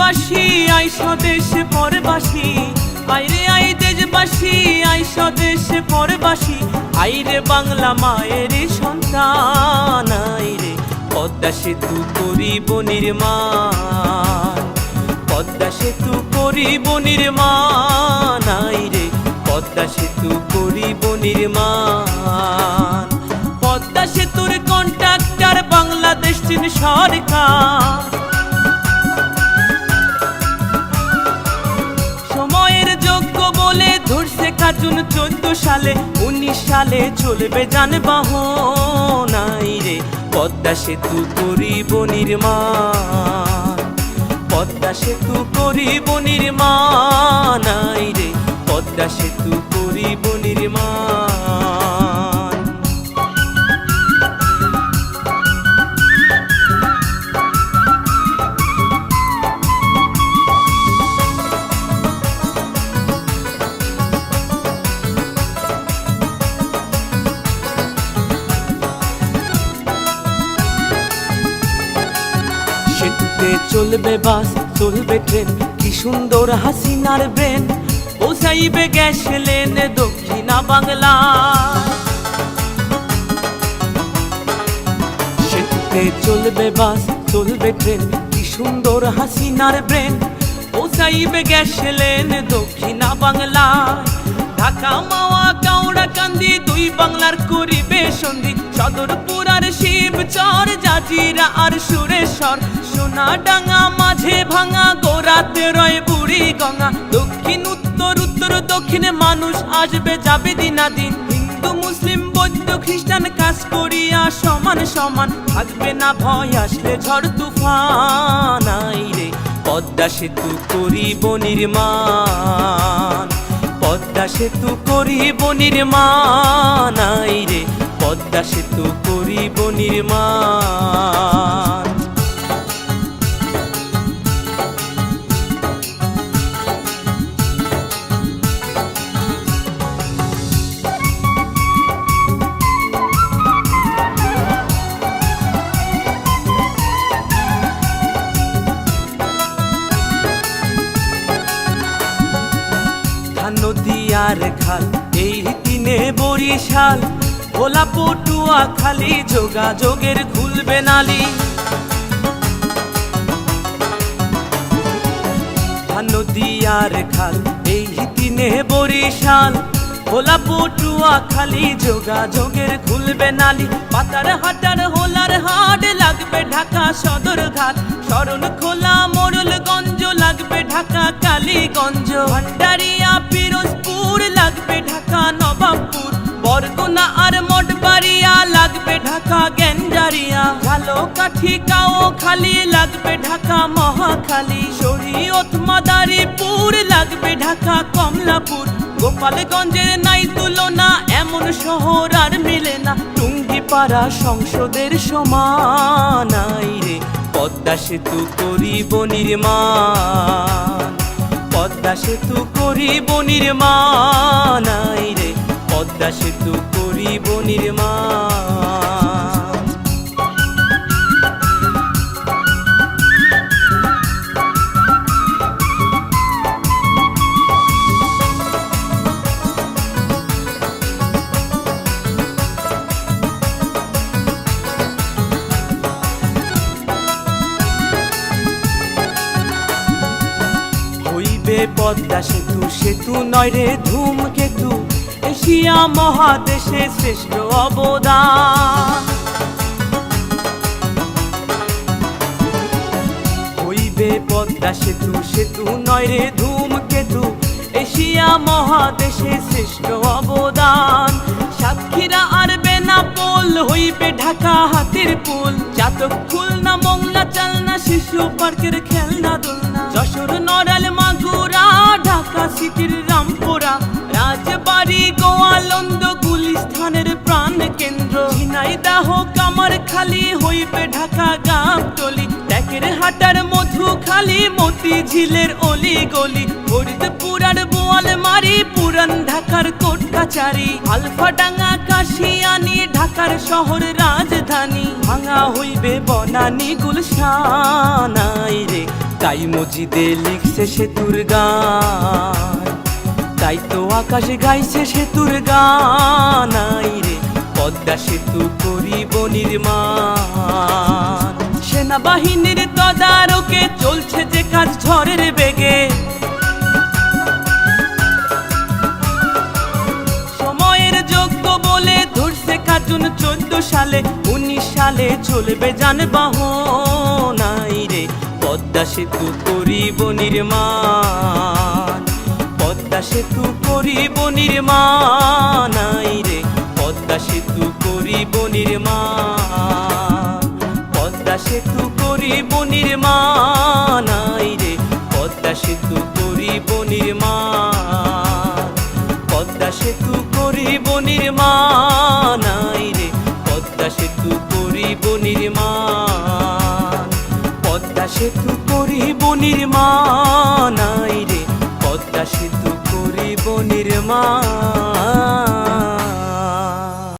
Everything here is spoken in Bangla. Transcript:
দেশবাসী আই স্বদেশে পরবাসী, আইরে আই দেশবাসী আই স্বদেশে পরবাসী, আইরে বাংলা মায়ের সন্তান, আইরে পদ্মা সেতু করিব নির্মাণ, পদ্মা সেতু করিব নির্মাণ, আইরে পদ্মা সেতু করিব নির্মাণ। পদ্মা সেতুর কন্ট্রাক্টর বাংলাদেশ চীন সরকার, সময়ের যোগ্য বলে ধরছে কাজুন 14 সালে, 19 সালে চলবে যানবাহন, আইরে পদ্মা সেতু করিব নির্মাণ, পদ্মা সেতু করিব নির্মাণ, আইরে পদ্মা সেতু করিব নির্মাণ। সেতুতে চলবে বাস, চলবে ট্রেন, কি সুন্দর হাসিনার ব্রেন, পৌঁছাইবে গ্যাস লেন দক্ষিণা বাংলা। সেতুতে চলবে বাস, চলবে ট্রেন, কি সুন্দর হাসিনার ব্রেন, পৌঁছাইবে গ্যাস লেন দক্ষিণা বাংলা। ঢাকা মাওয়া কাউড়া কান্দি দুই বাংলার করিবে সন্ধি, সদরপুর আর শিবচর, জাজিরা আর সুরেশ্বর, সোনাডাঙ্গা মাঝে ভাঙা, গোরাতে রয় বুড়ি গঙ্গা। দক্ষিণ উত্তর উত্তর দক্ষিণে মানুষ আসবে যাবে দিনাদিন, হিন্দু মুসলিম বৌদ্ধ খ্রিস্টান কাজ করিয়া সমান সমান, থাকবে না ভয় আসলে ঝড় তুফান, আইরে পদ্মা সেতু করিব নির্মাণ, পদ্মা সেতু করিব নির্মাণ, আইরে পদ্মা সেতু করিব নির্মাণ। নদী আর খাল এই দিনে বরিশাল, ভোলা পটুয়া খালি যোগাযোগের খুলবে নালি। নদী আর খাল এই দিনে বরিশাল, ভোলা পটুয়া খালি যোগাযোগের খুলবে নালি। পাতার হাটার হোলার হাট লাগবে ঢাকা সদর ঘাট, শরণ খোলা মোড়লগঞ্জ লাগবে ঢাকা কালীগঞ্জ, ভান্ডারিয়া পিরোজপুর লাগবে ঢাকা নবাবপুর, বরগুনা আর মঠবাড়িয়া লাগবে ঢাকা গেন্ডারিয়া, ঝালকাঠি কাও খালি লাগবে ঢাকা মহাখালী, শরীয়ত মাদারীপুর লাগবে ঢাকা কমলাপুর, গোপালগঞ্জের নাই তুলনা এমন শহর আর মিলে না, টুঙ্গিপাড়া সংসদের সমান, আইরে পদ্মা সেতু করিব নির্মাণ, পদ্মা সেতু করিব নির্মাণ, আইরে পদ্মা সেতু করিব নির্মাণ। পদ্মা সেতু সেতু নয় রে ধূমকেতু, এশিয়া মহাদেশে শ্রেষ্ঠ অবদান, হইবে পদ্মা সেতু সেতু নয় রে ধূমকেতু, এশিয়া মহাদেশে শ্রেষ্ঠ অবদান। সাতক্ষীরা আর বেনাপোল হইবে ঢাকা হাতির পুল, চাতক খুলনা মোংলা চালনা শিশু পার্কের খেলনা দোলনা, যশোর নড়াল মাগুরা ঢাকা সিটির রামপুরা, রাজবাড়ি গোয়ালন্দ গুলিস্তানের প্রাণ কেন্দ্র, ঝিনাইদহ কামারখালী হইবে ঢাকা গাবতলী, ট্যাকের হাটার মধুখালী মতিঝিলের অলি গলি, ফরিদপুর আর বোয়ালমারি পুরান ঢাকার কোট কাচারি, আলফাডাঙ্গা কাশিয়ানি ঢাকার শহর রাজধানী, ভাঙা হইবে বনানী গুলশান, আইরে তাই মজিদে লিখছে সেতুর গান, তাই তো আকাশে গাইছে সেতুর গান। আই রে পদ্মা সেতু করিব নির্মাণ। সেনাবাহিনীর তদারকে চলছে যে কাজ ঝড়ের বেগে, সময়ের যোগ্য বলে ধরছে কার্জন 14 সালে, 19 সালে চলবে যানবাহন। আই রে পদ্মা সেতু করিব নির্মাণ, পদ্মা সেতু করিব নির্মাণ। আই রে পদ্মা সেতু করিব নির্মাণ, পদ্মা সেতু করিব নির্মাণ। আই রে পদ্মা সেতু করিব নির্মাণ, পদ্মা সেতু করিব নির্মাণ। আই রে পদ্মা সেতু করিব নির্মাণ, পদ্মা সেতু করিব নির্মাণ।